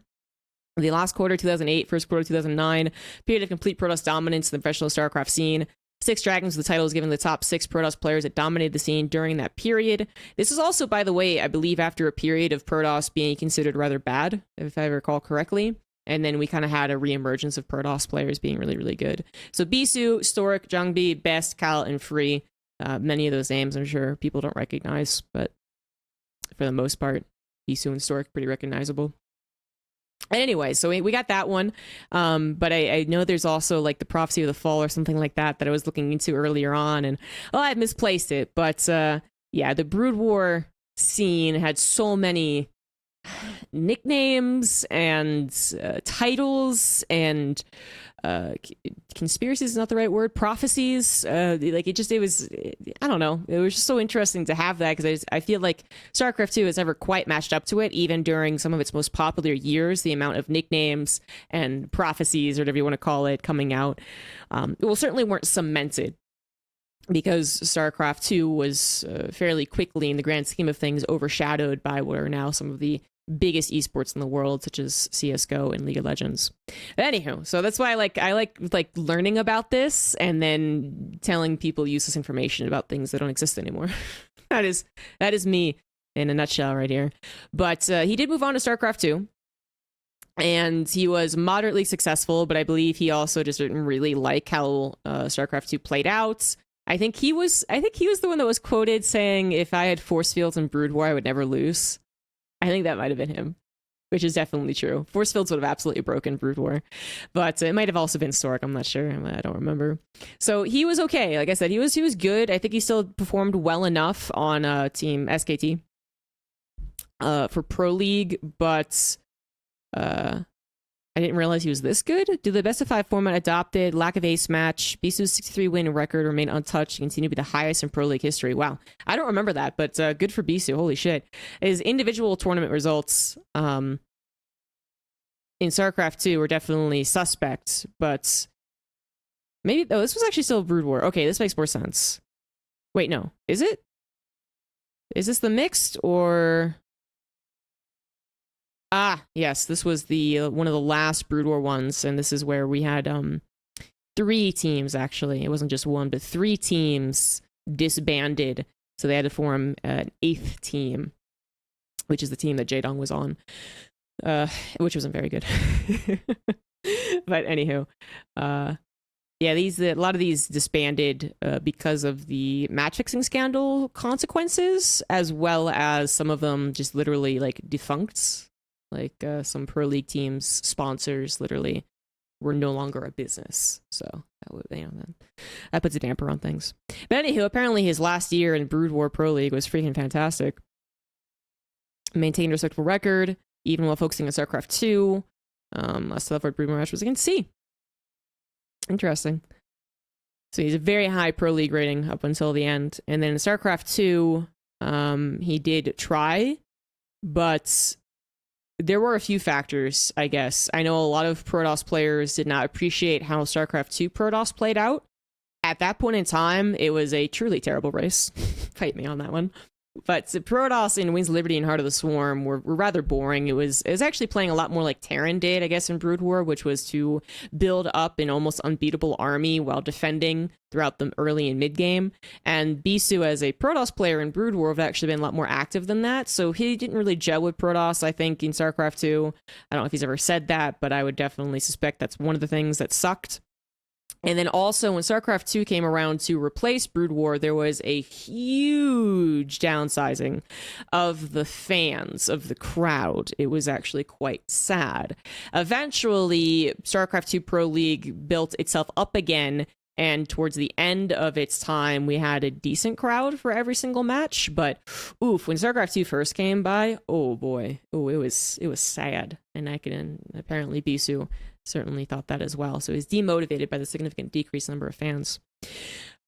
The last quarter 2008, first quarter 2009, period of complete Protoss dominance in the professional StarCraft scene. Six Dragons, the title is given to the top 6 Protoss players that dominated the scene during that period. This is also, by the way, I believe after a period of Protoss being considered rather bad, if I recall correctly. And then we kind of had a reemergence of Protoss players being really, really good. So Bisu, Stork, Jungbi, Best, Kal, and Free. Many of those names I'm sure people don't recognize, but for the most part, Bisu and Stork pretty recognizable. Anyway, so we got that one, but I know there's also like the Prophecy of the Fall or something like that I was looking into earlier on, and I misplaced it, but yeah, the Brood War scene had so many nicknames and titles and conspiracies is not the right word, prophecies, like it was, I don't know, it was just so interesting to have that, because I feel like StarCraft 2 has never quite matched up to it, even during some of its most popular years. The amount of nicknames and prophecies, or whatever you want to call it, coming out, well, certainly weren't cemented, because StarCraft 2 was fairly quickly, in the grand scheme of things, overshadowed by what are now some of the biggest esports in the world, such as CSGO and League of Legends. Anywho, so that's why I like learning about this and then telling people useless information about things that don't exist anymore. that is me in a nutshell right here. But he did move on to StarCraft 2. And he was moderately successful, but I believe he also just didn't really like how StarCraft 2 played out. I think he was the one that was quoted saying, "If I had force fields in Brood War, I would never lose." I think that might have been him, which is definitely true. Force fields would have absolutely broken Brood War, but it might have also been Stork. I'm not sure. I don't remember. So he was okay. Like I said, he was good. I think he still performed well enough on Team SKT for Pro League, but I didn't realize he was this good. Do the best of 5 format adopted, lack of ace match, Bisu's 63 win record remain untouched, continue to be the highest in Pro League history. Wow, I don't remember that, but good for Bisu. Holy shit. His individual tournament results in StarCraft 2 were definitely suspect, but maybe, oh, this was actually still Brood War. Okay, this makes more sense. Wait, no, is it? Is this the mixed, or... Ah, yes, this was the one of the last Brood War ones, and this is where we had 3 teams, actually. It wasn't just one, but 3 teams disbanded, so they had to form an 8th team, which is the team that Jaedong was on, which wasn't very good. But anywho, yeah, a lot of these disbanded because of the match fixing scandal consequences, as well as some of them just literally like defunct. Like some Pro League teams, sponsors literally were no longer a business. So that would, that puts a damper on things. But anywho, apparently his last year in Brood War Pro League was freaking fantastic. Maintained a respectable record, even while focusing on StarCraft 2. Last level Brood War match was against C. Interesting. So he's a very high Pro League rating up until the end. And then in StarCraft 2, he did try, but there were a few factors, I guess. I know a lot of Protoss players did not appreciate how StarCraft 2 Protoss played out. At that point in time, it was a truly terrible race. Fight me on that one. But Protoss in Wings of Liberty and Heart of the Swarm were rather boring. It was actually playing a lot more like Terran did, I guess, in Brood War, which was to build up an almost unbeatable army while defending throughout the early and mid game. And Bisu, as a Protoss player in Brood War, have actually been a lot more active than that. So he didn't really gel with Protoss, I think, in StarCraft 2. I don't know if he's ever said that, but I would definitely suspect that's one of the things that sucked. And then also when StarCraft 2 came around to replace Brood War, there was a huge downsizing of the fans, of the crowd. It was actually quite sad. Eventually, StarCraft 2 Pro League built itself up again, and towards the end of its time, we had a decent crowd for every single match. But oof, when StarCraft 2 first came by, oh boy, it was sad. And apparently Bisu certainly thought that as well. So he's demotivated by the significant decreased number of fans.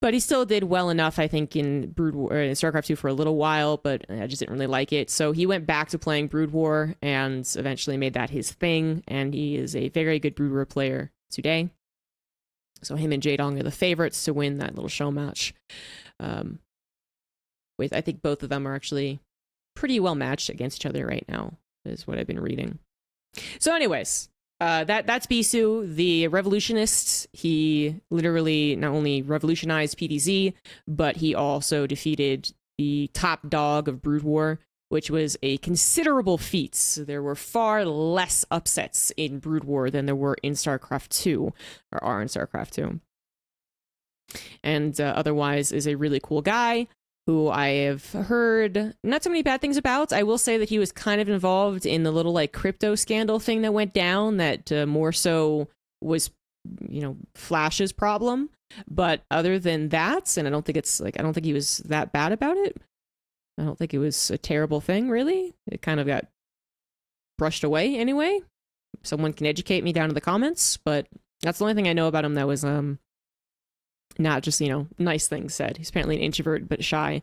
But he still did well enough, I think, in Brood War, in StarCraft 2 for a little while, but I just didn't really like it. So he went back to playing Brood War and eventually made that his thing. And he is a very good Brood War player today. So him and Jaedong are the favorites to win that little show match. I think both of them are actually pretty well matched against each other right now, is what I've been reading. So anyways, that's Bisu, the revolutionist. He literally not only revolutionized PTZ, but he also defeated the top dog of Brood War, which was a considerable feat. So there were far less upsets in Brood War than there were in StarCraft 2, or are in StarCraft 2. And otherwise is a really cool guy who I have heard not so many bad things about. I will say that he was kind of involved in the little like crypto scandal thing that went down that more so was, Flash's problem. But other than that, and I don't think he was that bad about it. I don't think it was a terrible thing, really. It kind of got brushed away anyway. Someone can educate me down in the comments, but that's the only thing I know about him that was not just, nice things said. He's apparently an introvert, but shy.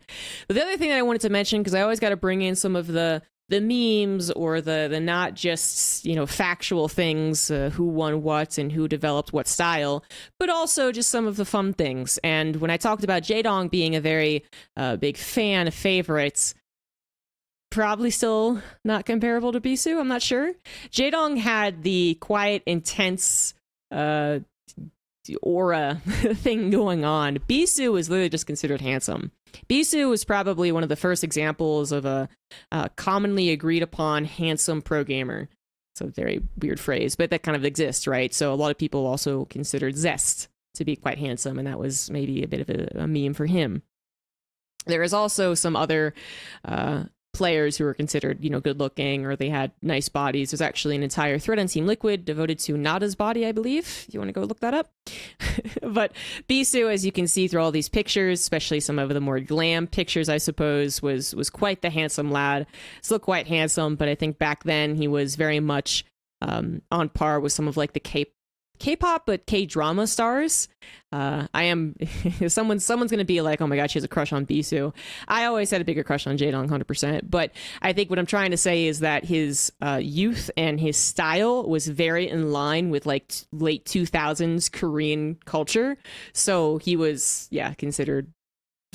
But the other thing that I wanted to mention, because I always got to bring in some of the memes or the not just, factual things, who won what and who developed what style, but also just some of the fun things. And when I talked about Jaedong being a very big fan favorite, probably still not comparable to Bisu, I'm not sure. Jaedong had the quiet, intense, aura thing going on. Bisu was literally just considered handsome. Bisu was probably one of the first examples of a commonly agreed upon handsome pro gamer. It's a very weird phrase, but that kind of exists, right? So a lot of people also considered Zest to be quite handsome, and that was maybe a bit of a meme for him. There is also some other players who were considered, good looking, or they had nice bodies. There's actually an entire thread on Team Liquid devoted to Nada's body, I believe, if you want to go look that up. But Bisu, as you can see through all these pictures, especially some of the more glam pictures, I suppose, was quite the handsome lad. Still quite handsome, but I think back then he was very much on par with some of like the K-pop, but K-drama stars. Someone's gonna be like, oh my god, she has a crush on Bisu. I always had a bigger crush on Jaedong, 100%. But I think what I'm trying to say is that his youth and his style was very in line with like late 2000s Korean culture. So he was, considered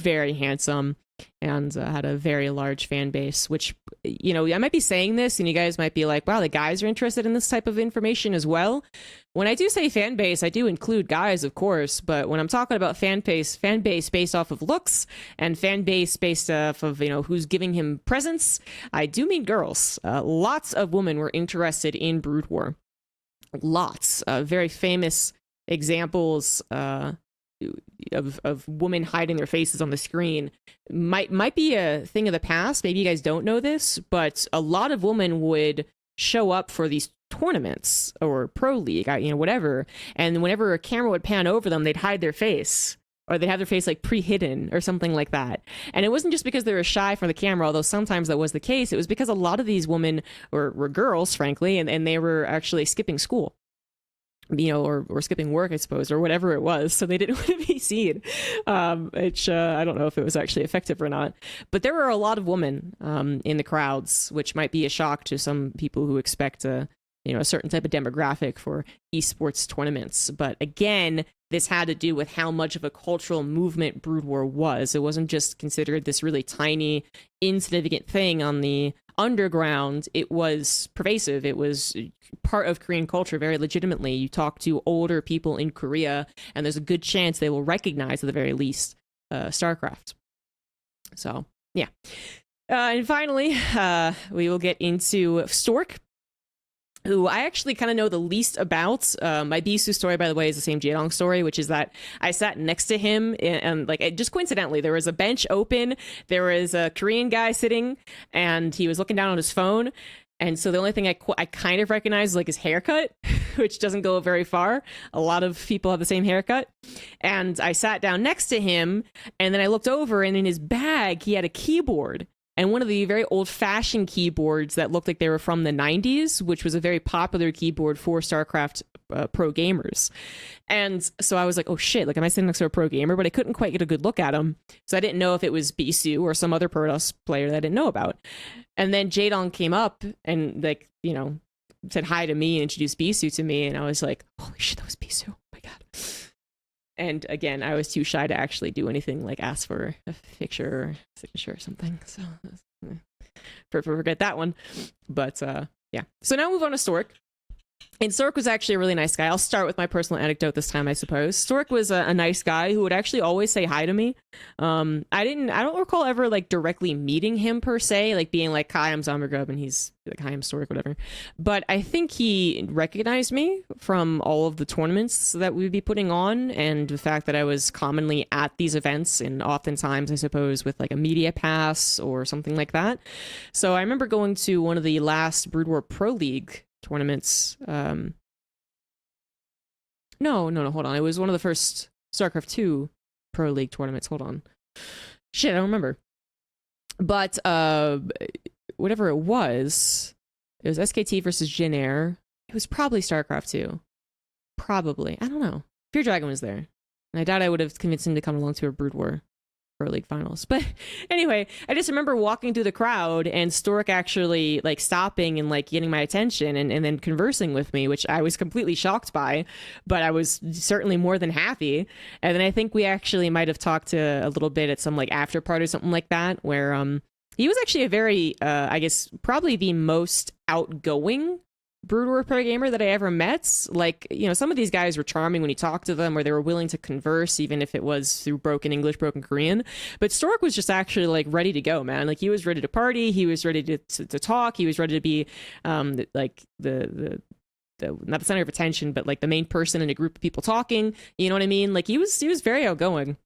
very handsome and had a very large fan base, which, I might be saying this and you guys might be like, wow, the guys are interested in this type of information as well. When I do say fan base, I do include guys, of course, but when I'm talking about fan base based off of looks and fan base based off of, who's giving him presents, I do mean girls. Lots of women were interested in Brood War. Lots. Very famous examples of women hiding their faces on the screen might be a thing of the past. Maybe you guys don't know this, but a lot of women would show up for these tournaments or pro league, whatever. And whenever a camera would pan over them, they'd hide their face, or they'd have their face like pre-hidden or something like that. And it wasn't just because they were shy from the camera, although sometimes that was the case. It was because a lot of these women were girls, frankly, and they were actually skipping school, or skipping work, I suppose, or whatever it was. So they didn't want to be seen, which I don't know if it was actually effective or not. But there were a lot of women in the crowds, which might be a shock to some people who expect a certain type of demographic for esports tournaments. But again, this had to do with how much of a cultural movement Brood War was. It wasn't just considered this really tiny, insignificant thing on the underground. It was pervasive. It was part of Korean culture very legitimately. You talk to older people in Korea, and there's a good chance they will recognize, at the very least, StarCraft. So, yeah. And finally, we will get into Stork, who I actually kind of know the least about. My Bisu story, by the way, is the same Jaedong story, which is that I sat next to him, and like, just coincidentally, there was a bench open, there was a Korean guy sitting, and he was looking down on his phone. And so the only thing I kind of recognize is like his haircut, which doesn't go very far. A lot of people have the same haircut. And I sat down next to him, and then I looked over, and in his bag, he had a keyboard. And one of the very old-fashioned keyboards that looked like they were from the 90s, which was a very popular keyboard for StarCraft pro gamers. And so I was like, oh shit, like, am I sitting next to a pro gamer? But I couldn't quite get a good look at him. So I didn't know if it was Bisu or some other Protoss player that I didn't know about. And then Jaedong came up and, like, said hi to me and introduced Bisu to me. And I was like, holy shit, that was Bisu. Oh my God. And again, I was too shy to actually do anything like ask for a picture or signature or something. So forget that one. But yeah. So now we'll move on to Stork. And Stork was actually a really nice guy. I'll start with my personal anecdote this time, I suppose. Stork was a nice guy who would actually always say hi to me. I don't recall ever like directly meeting him per se, like being like, hi, I'm ZombieGrub, and he's like, hi, I'm Stork, whatever. But I think he recognized me from all of the tournaments that we would be putting on, and the fact that I was commonly at these events, and oftentimes, I suppose, with like a media pass or something like that. So I remember going to one of the last Brood War Pro League tournaments. No, hold on. It was one of the first StarCraft 2 Pro League tournaments. Hold on. Shit, I don't remember. But whatever it was SKT versus Jin-Air. It was probably StarCraft 2. Probably. I don't know. Fear Dragon was there. And I doubt I would have convinced him to come along to a Brood War Pro League finals. But anyway, I just remember walking through the crowd and Stork actually like stopping and like getting my attention and then conversing with me, which I was completely shocked by, but I was certainly more than happy. And then I think we actually might have talked to a little bit at some like after party or something like that, where he was actually a very I guess probably the most outgoing Brood War pro gamer that I ever met. Like, some of these guys were charming when you talked to them, or they were willing to converse, even if it was through broken English, broken Korean. But Stork was just actually like ready to go, man. Like, he was ready to party. He was ready to talk. He was ready to be like the not the center of attention, but like the main person in a group of people talking. You know what I mean? Like, he was very outgoing.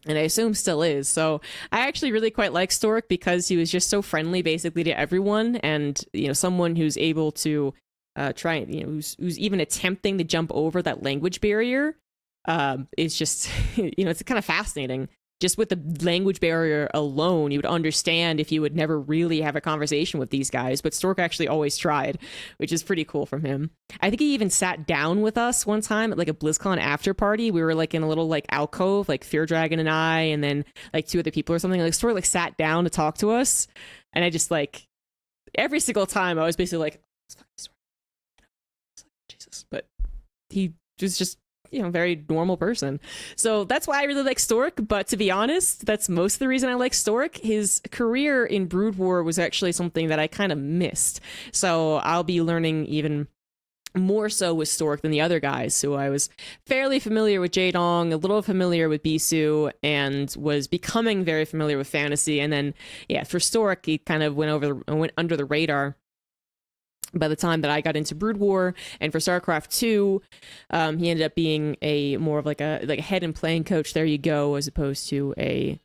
And I assume still is. So I actually really quite like Stork because he was just so friendly basically to everyone. And, someone who's able to try, who's even attempting to jump over that language barrier is just, it's kind of fascinating. Just with the language barrier alone, you would understand if you would never really have a conversation with these guys. But Stork actually always tried, which is pretty cool from him. I think he even sat down with us one time at like a BlizzCon after party. We were like in a little like alcove, like Fear Dragon and I, and then like two other people or something. Like Stork like sat down to talk to us, and I just like every single time I was basically like, it's fucking Stork. Jesus, but he was just very normal person. So that's why I really like Stork. But to be honest, that's most of the reason I like Stork. His career in Brood War was actually something that I kind of missed. So I'll be learning even more so with Stork than the other guys. So I was fairly familiar with Jaedong, a little familiar with Bisu, and was becoming very familiar with Fantasy. And then, yeah, for Stork, he kind of went under the radar by the time that I got into Brood War. And for StarCraft 2, he ended up being a more of like a head and playing coach. There you go, as opposed to a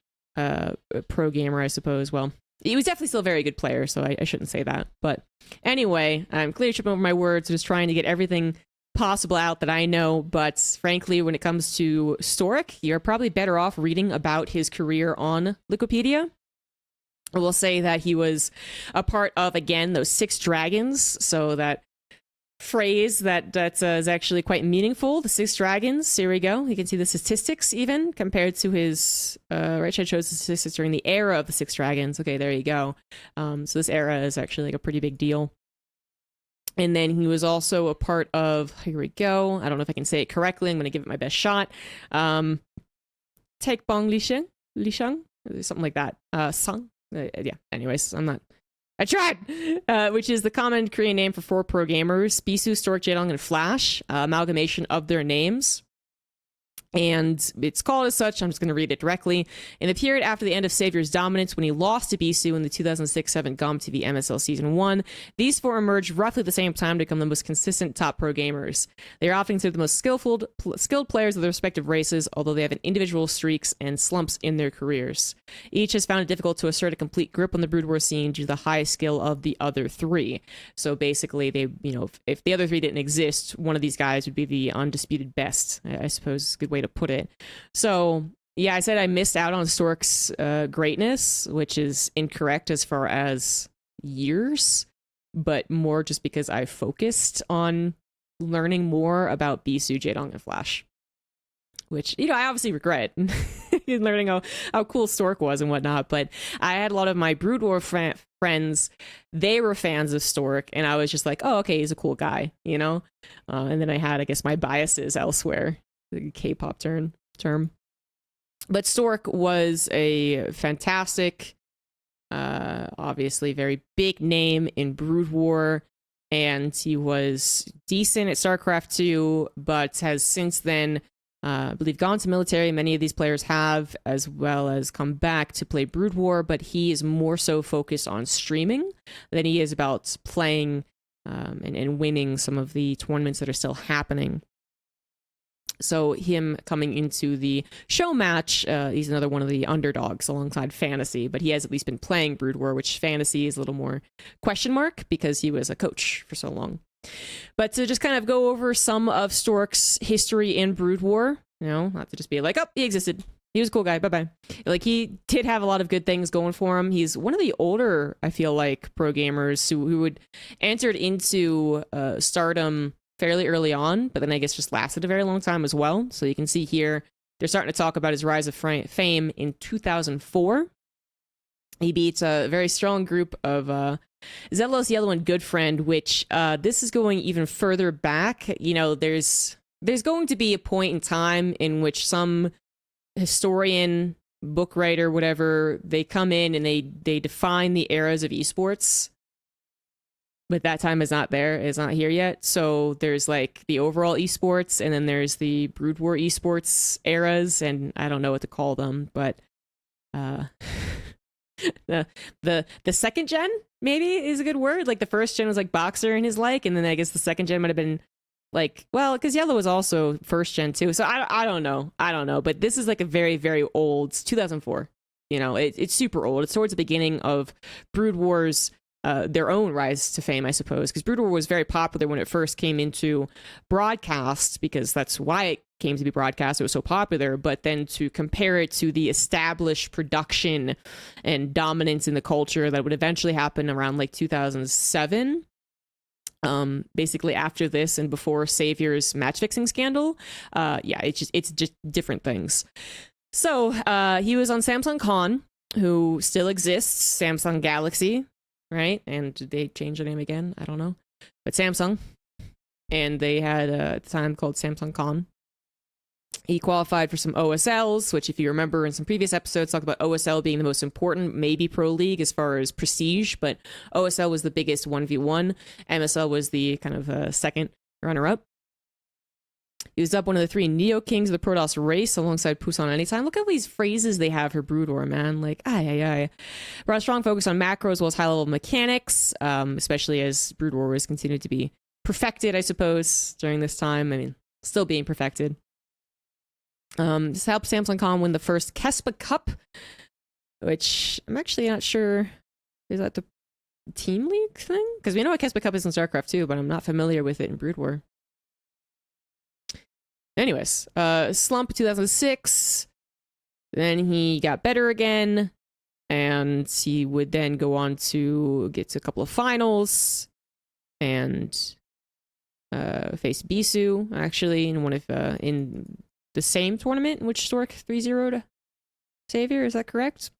pro gamer, I suppose. Well, he was definitely still a very good player, so I shouldn't say that. But anyway, I'm clearly tripping over my words, just trying to get everything possible out that I know. But frankly, when it comes to Stork, you're probably better off reading about his career on Wikipedia. I will say that he was a part of, again, those 6 dragons. So that phrase that is actually quite meaningful. The 6 dragons. Here we go. You can see the statistics even compared to his right. I chose the statistics during the era of the 6 dragons. Okay, there you go. So this era is actually like a pretty big deal. And then he was also a part of, here we go. I don't know if I can say it correctly. I'm going to give it my best shot. Taekbong Lisheng, something like that. Sung. Yeah. Anyways, I tried, which is the common Korean name for 4 pro gamers: Bisu, Stork, Jaedong, and Flash, amalgamation of their names. And it's called as such. I'm just going to read it directly. In the period after the end of Savior's dominance, when he lost to Bisu in the 2006-7 GOM TV MSL Season 1, these 4 emerged roughly at the same time to become the most consistent top pro gamers. They are often considered the most skilled players of their respective races, although they have an individual streaks and slumps in their careers. Each has found it difficult to assert a complete grip on the Brood War scene due to the high skill of the other 3. So basically, they, if the other 3 didn't exist, one of these guys would be the undisputed best, I suppose is a good way to put it. So yeah, I said I missed out on Stork's greatness, which is incorrect as far as years, but more just because I focused on learning more about Bisu, Jaedong, and Flash, which, I obviously regret learning how cool Stork was and whatnot. But I had a lot of my Brood War friends, they were fans of Stork, and I was just like, oh, okay, he's a cool guy, and then I had, I guess, my biases elsewhere. The K-pop term. But Stork was a fantastic, obviously very big name in Brood War, and he was decent at StarCraft 2, but has since then, I believe, gone to military. Many of these players have, as well as come back to play Brood War, but he is more so focused on streaming than he is about playing and winning some of the tournaments that are still happening. So him coming into the show match, he's another one of the underdogs alongside Fantasy, but he has at least been playing Brood War, which Fantasy is a little more question mark because he was a coach for so long. But to just kind of go over some of Stork's history in Brood War, not to just be like, oh, he existed. He was a cool guy. Bye-bye. Like, he did have a lot of good things going for him. He's one of the older, I feel like, pro gamers who would entered into stardom fairly early on, but then I guess just lasted a very long time as well. So you can see here, they're starting to talk about his rise of fame in 2004. He beats a very strong group of Zealous, Yellow, and Good Friend, which this is going even further back. There's going to be a point in time in which some historian, book writer, whatever, they come in and they define the eras of esports. But that time is not here yet. So there's like the overall esports, and then there's the Brood War esports eras, and I don't know what to call them, but the second gen maybe is a good word. Like the first gen was like Boxer and his like, and then I guess the second gen might have been like, well, because Yellow was also first gen too. So I don't know. But this is like a very, very old, it's 2004. It's super old. It's towards the beginning of Brood War's their own rise to fame, I suppose, because Brood War was very popular when it first came into broadcast, because that's why it came to be broadcast. It was so popular. But then to compare it to the established production and dominance in the culture that would eventually happen around like 2007, basically after this and before Savior's match fixing scandal, it's just different things. So he was on Samsung Con, who still exists, Samsung Galaxy. Right? And did they change their name again? I don't know. But Samsung. And they had at the time called Samsung Con. He qualified for some OSLs, which, if you remember in some previous episodes, talked about OSL being the most important, maybe Pro League as far as prestige, but OSL was the biggest 1v1. MSL was the kind of second runner-up. He was up one of the 3 Neo Kings of the Protoss race alongside Pusan Anytime. Look at all these phrases they have for Brood War, man. Like, brought a strong focus on macro as well as high-level mechanics, especially as Brood War was continued to be perfected, I suppose, during this time. I mean, still being perfected. This helped Samsung Con win the first Kespa Cup, which I'm actually not sure Is that the Team League thing? Because we know what Kespa Cup is in StarCraft too, but I'm not familiar with it in Brood War. Anyways, slump 2006. Then he got better again, and he would then go on to get to a couple of finals and face Bisu actually in one of in the same tournament in which Stork 3-0'd Savior. Is that correct?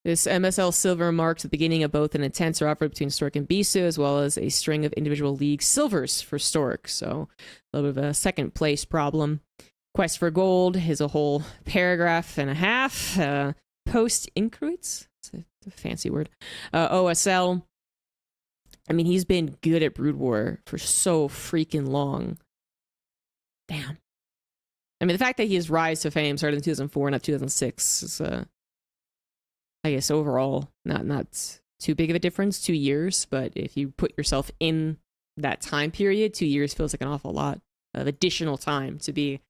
This MSL Silver marks the beginning of both an intense rivalry between Stork and Bisu, as well as a string of individual league silvers for Stork. So a little bit of a second place problem. Quest for Gold is a whole paragraph and a half. Post-incruits? It's a fancy word. OSL. I mean, he's been good at Brood War for so freaking long. Damn. I mean, the fact that his rise to fame started in 2004, not 2006, is, I guess, overall, not too big of a difference. 2 years, but if you put yourself in that time period, 2 years feels like an awful lot of additional time to be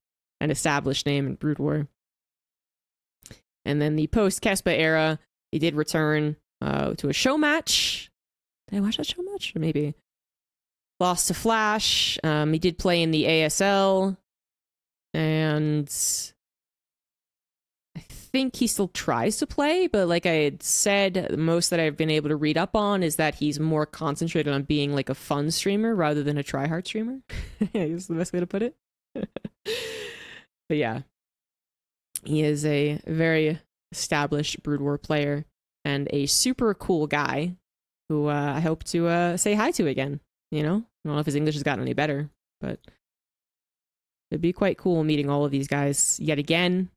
an established name in Brood War. And then the post-Kespa era, he did return to a show match. Did I watch that show match? Or maybe. Lost to Flash. He did play in the ASL. And I think he still tries to play, but like I had said, the most that I've been able to read up on is that he's more concentrated on being like a fun streamer rather than a try-hard streamer. I guess the best way to put it. But yeah, he is a very established Brood War player and a super cool guy who I hope to say hi to again. You know, I don't know if his English has gotten any better, but it'd be quite cool meeting all of these guys yet again.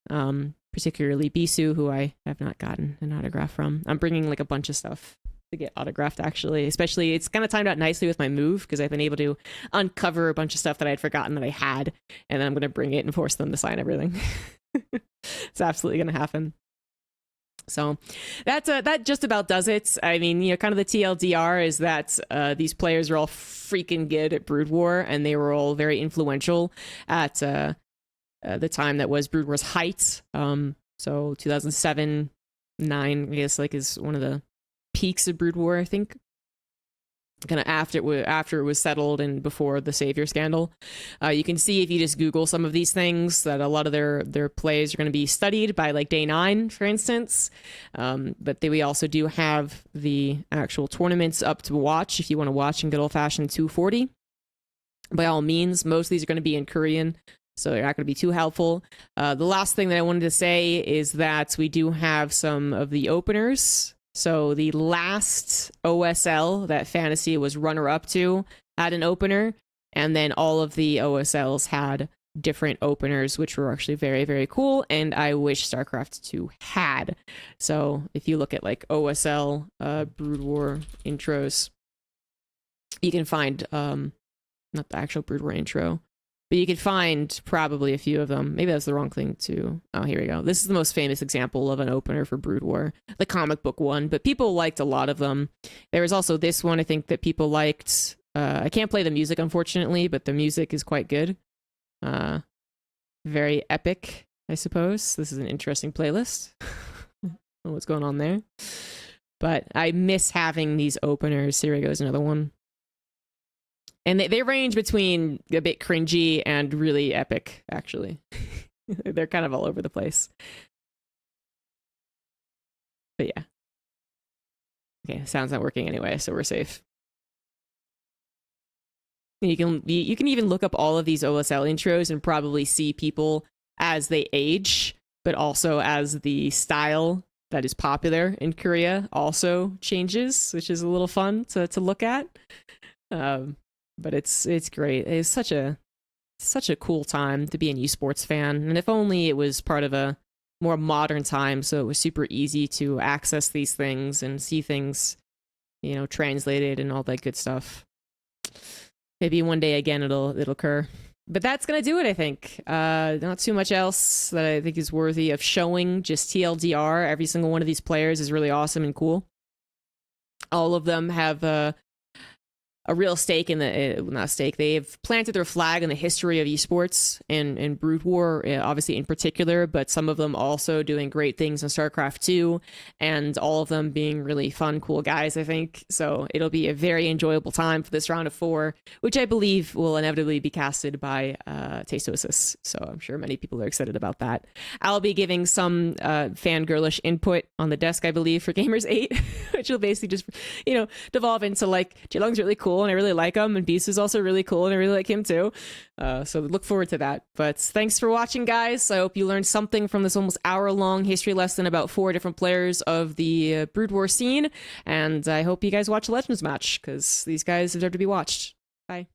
Particularly Bisu, who I have not gotten an autograph from. I'm bringing like a bunch of stuff to get autographed, actually. Especially, it's kind of timed out nicely with my move because I've been able to uncover a bunch of stuff that I had forgotten that I had, and then I'm going to bring it and force them to sign everything. It's absolutely going to happen. So that just about does it. I mean, you know, kind of the TLDR is that these players are all freaking good at Brood War, and they were all very influential at the time that was Brood War's height. So 2007, 9, I guess, like, is one of the peaks of Brood War, I think. Kind of after it was settled and before the Savior scandal. You can see if you just Google some of these things that a lot of their plays are going to be studied by like day 9, for instance. But we also do have the actual tournaments up to watch if you want to watch in good old-fashioned 240. By all means, most of these are going to be in Korean, so they're not going to be too helpful. The last thing that I wanted to say is that we do have some of the openers. So the last OSL that Fantasy was runner-up to had an opener, and then all of the OSLs had different openers, which were actually very, very cool, and I wish StarCraft 2 had. So if you look at like OSL Brood War intros, you can find, not the actual Brood War intro, but you could find probably a few of them. Maybe that's the wrong thing to... Oh, here we go. This is the most famous example of an opener for Brood War. The comic book one, but people liked a lot of them. There was also this one, I think, that people liked. I can't play the music, unfortunately, but the music is quite good. Very epic, I suppose. This is an interesting playlist. I don't know what's going on there. But I miss having these openers. Here goes another one. And they range between a bit cringy and really epic, actually. They're kind of all over the place. But yeah. Okay, sound's not working anyway, so we're safe. You can even look up all of these OSL intros and probably see people as they age, but also as the style that is popular in Korea also changes, which is a little fun to look at. But it's great. It's such a cool time to be an esports fan, and if only it was part of a more modern time, so it was super easy to access these things and see things, you know, translated and all that good stuff. Maybe one day again it'll occur. But that's gonna do it, I think. Not too much else that I think is worthy of showing. Just TLDR. Every single one of these players is really awesome and cool. All of them have a real stake in the not stake. They've planted their flag in the history of esports and Brood War, obviously in particular, but some of them also doing great things in StarCraft 2, and all of them being really fun, cool guys, I think. So it'll be a very enjoyable time for this round of 4, which I believe will inevitably be casted by Tastosis. So I'm sure many people are excited about that. I'll be giving some fangirlish input on the desk, I believe, for Gamers 8, which will basically just, devolve into like, Jaedong's really cool and I really like him, and Bisu's also really cool and I really like him too. So look forward to that. But thanks for watching, guys. I hope you learned something from this almost hour-long history lesson about 4 different players of the Brood War scene, and I hope you guys watch the Legends match, because these guys deserve to be watched. Bye.